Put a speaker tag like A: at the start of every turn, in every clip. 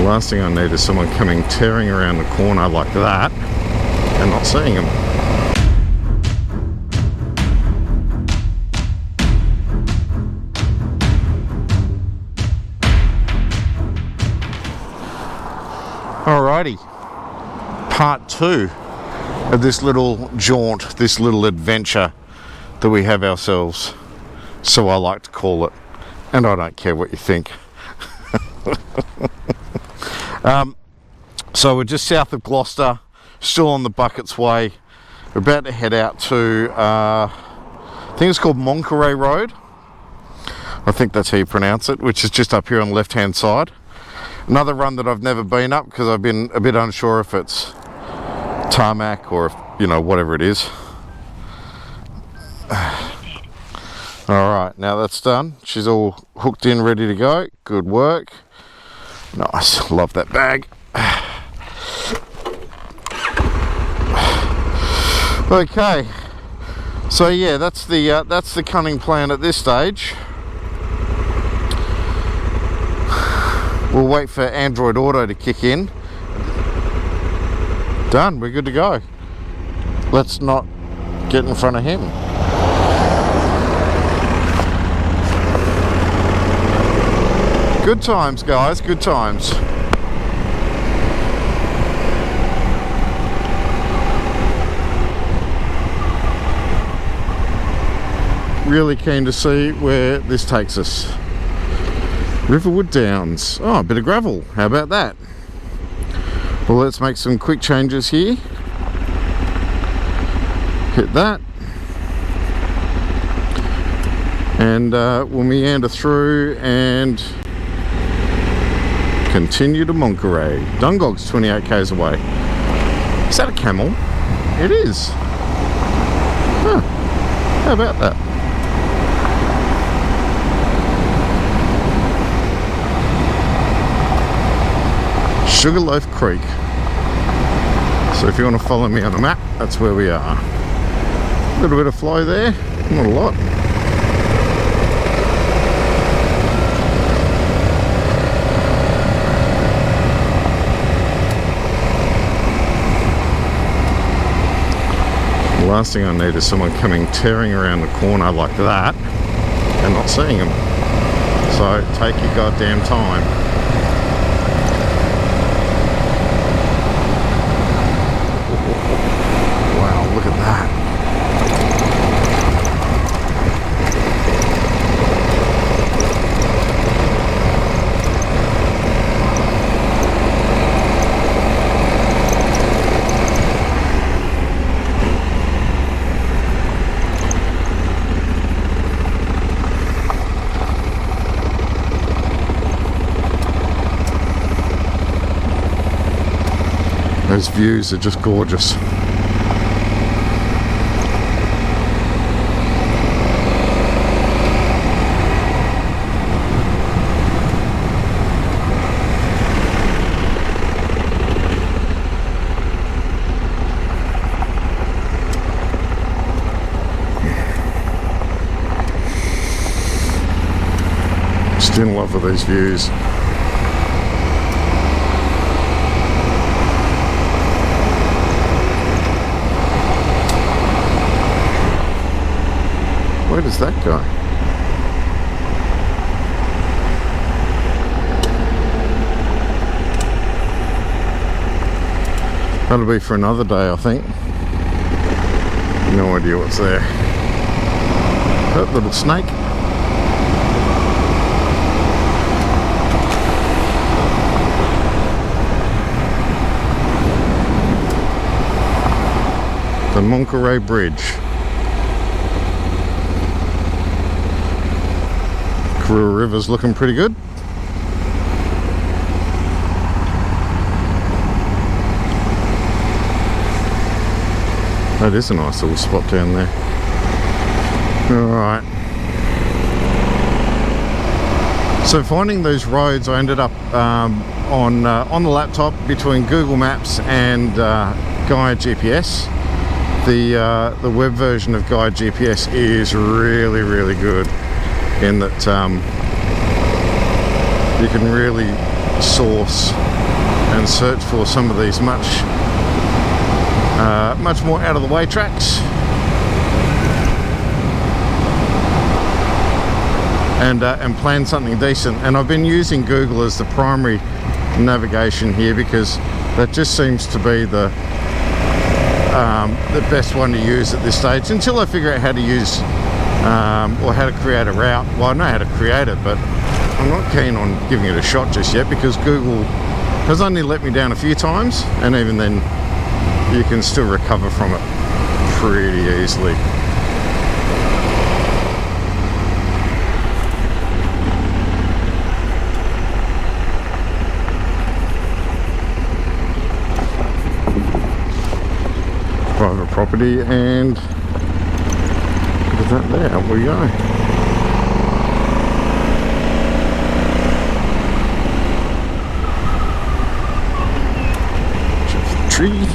A: The last thing I need is someone coming tearing around the corner like that and not seeing them. Alrighty, part 2 of this little jaunt, this little adventure that we have ourselves, so I like to call it, and I don't care what you think. So we're just south of Gloucester, still on the Buckets Way. We're about to head out to, I think it's called Moncaray Road. I think that's how you pronounce it, which is just up here on the left hand side. Another run that I've never been up because I've been a bit unsure if it's tarmac or if, you know, whatever it is. Alright, now that's done. She's all hooked in, ready to go. Good work. Nice, love that bag. Okay, so yeah, that's the cunning plan at this stage. We'll wait for Android Auto to kick in. Done, we're good to go. Let's not get in front of him. Good times, guys, good times. Really keen to see where this takes us. Riverwood Downs. Oh, a bit of gravel. How about that? Well, let's make some quick changes here. Hit that. And we'll meander through and continue to Moncaray. Dungog's 28 k's away. Is that a camel? It is. Huh. How about that? Sugarloaf Creek. So if you want to follow me on the map, that's where we are. A little bit of flow there, not a lot. The last thing I need is someone coming tearing around the corner like that and not seeing them. So take your goddamn time. Look at that. Those views are just gorgeous. In love with these views. Where does that go? That'll be for another day, I think. No idea what's there. That little snake. The Moncaray Bridge. Karoo River's looking pretty good. That is a nice little spot down there. Alright. So finding those roads, I ended up on the laptop between Google Maps and Gaia GPS. The web version of Gaia GPS is really good in that you can really source and search for some of these much more out of the way tracks, and plan something decent. And I've been using Google as the primary navigation here because that just seems to be the best one to use at this stage until I figure out how to use or how to create a route. Well, I know how to create it, but I'm not keen on giving it a shot just yet because Google has only let me down a few times, and even then you can still recover from it pretty easily. Private property, and look at that there, up we go. Just the tree.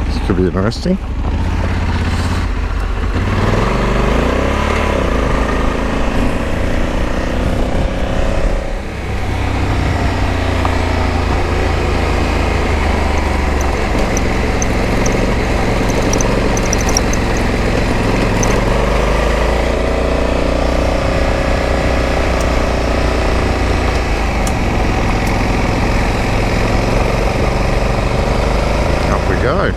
A: This could be interesting. Go.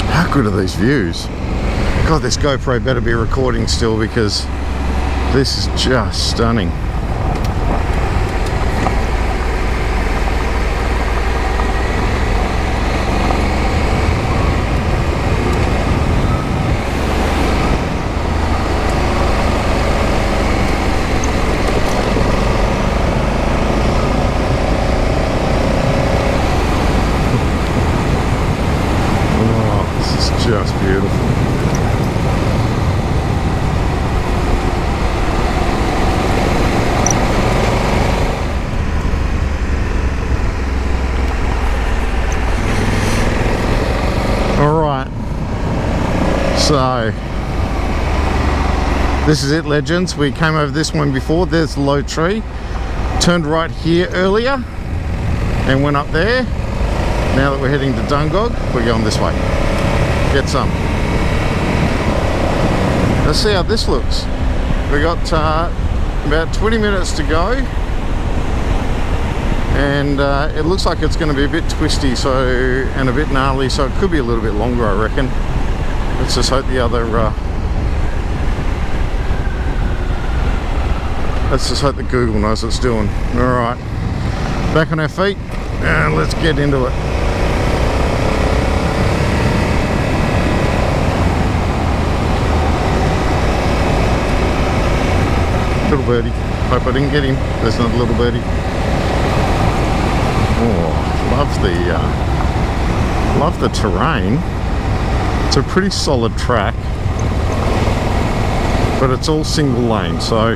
A: How good are these views? God, this GoPro better be recording still because this is just stunning. Just beautiful. All right, so this is it, legends. We came over this one before. There's the low tree. Turned right here earlier and went up there. Now that we're heading to Dungog, we're going this way. Get some. Let's see how this looks. We got about 20 minutes to go, and it looks like it's going to be a bit twisty, and a bit gnarly, so it could be a little bit longer, I reckon. Let's just hope the other let's just hope that Google knows what it's doing. All right, back on our feet and let's get into it. Little birdie. Hope I didn't get him. There's another little birdie. Oh, love the terrain. It's a pretty solid track, but it's all single lane. So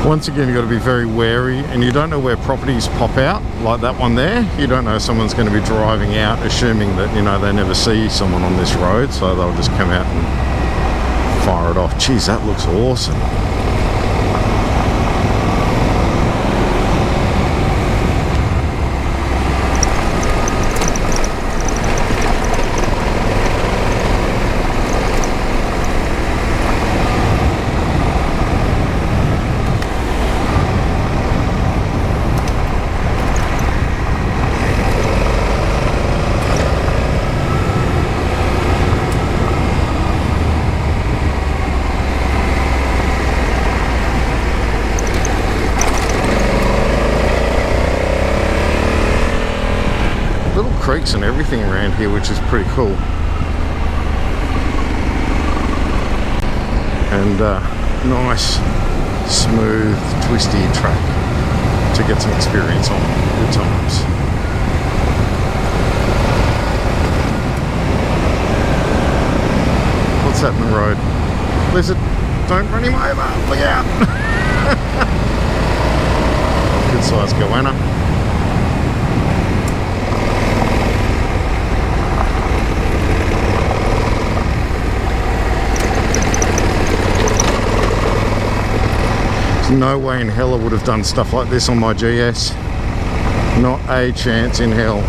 A: once again, you've got to be very wary, and you don't know where properties pop out, like that one there. You don't know if someone's going to be driving out, assuming that, you know, they never see someone on this road, so they'll just come out and fire it off. Geez, that looks awesome. Creeks and everything around here, which is pretty cool. And nice, smooth, twisty track to get some experience on. Good times. What's that in the road? Lizard. don't run him over. Look out. Good size goanna. There's no way in hell I would have done stuff like this on my GS. Not a chance in hell.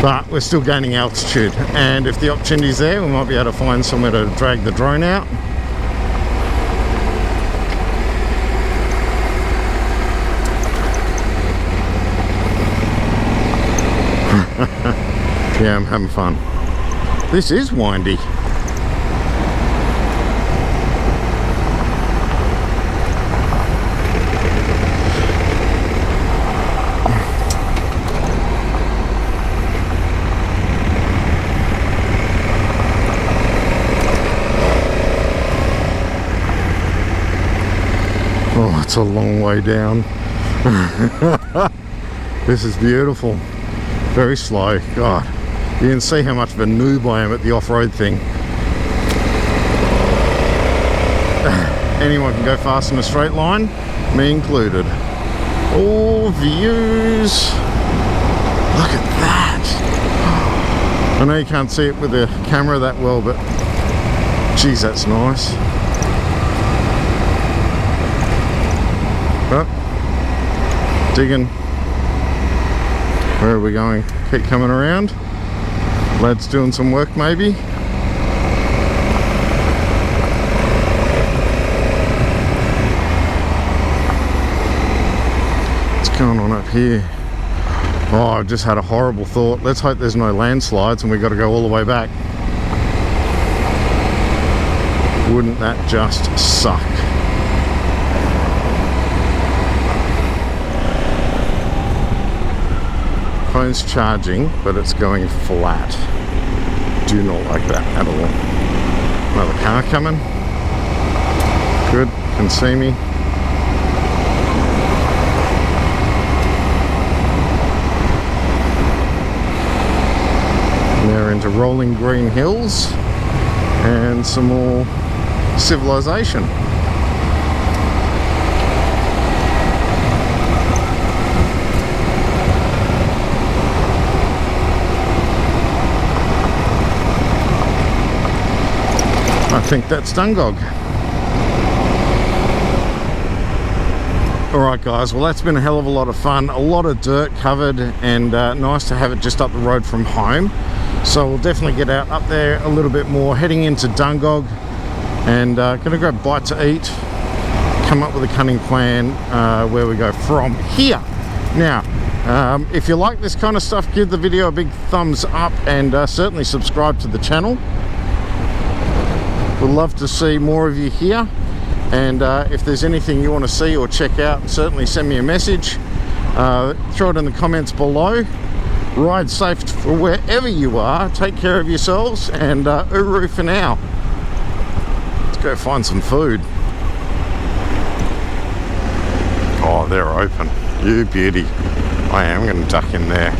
A: But we're still gaining altitude, and if the opportunity's there, we might be able to find somewhere to drag the drone out. Yeah, I'm having fun. This is windy. Oh, it's a long way down. This is beautiful. Very slow. God, you can see how much of a noob I am at the off-road thing. Anyone can go fast in a straight line, me included. Oh, views. Look at that. I know you can't see it with the camera that well, but geez, that's nice. Oh, digging. Where are we going? Keep coming around. Lad's doing some work maybe. What's going on up here? Oh, I've just had a horrible thought. Let's hope there's no landslides and we've got to go all the way back. Wouldn't that just suck? Phone's charging, but it's going flat. Do not like that at all. Another car coming. Good, can see me. Now into rolling green hills and some more civilization. I think that's Dungog. Alright guys, well that's been a hell of a lot of fun, a lot of dirt covered, and nice to have it just up the road from home. So we'll definitely get out up there a little bit more, heading into Dungog, and gonna grab a bite to eat, come up with a cunning plan where we go from here. Now, if you like this kind of stuff, give the video a big thumbs up, and certainly subscribe to the channel. We'd love to see more of you here, and if there's anything you want to see or check out, certainly send me a message. Throw it in the comments below. Ride safe for wherever you are. Take care of yourselves, and uru for now. Let's go find some food. Oh, they're open. You beauty. I am going to duck in there.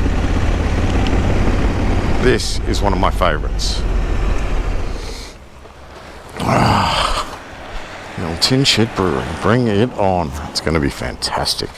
A: This is one of my favourites. The old Tin Shed Brewery, bring it on. It's going to be fantastic.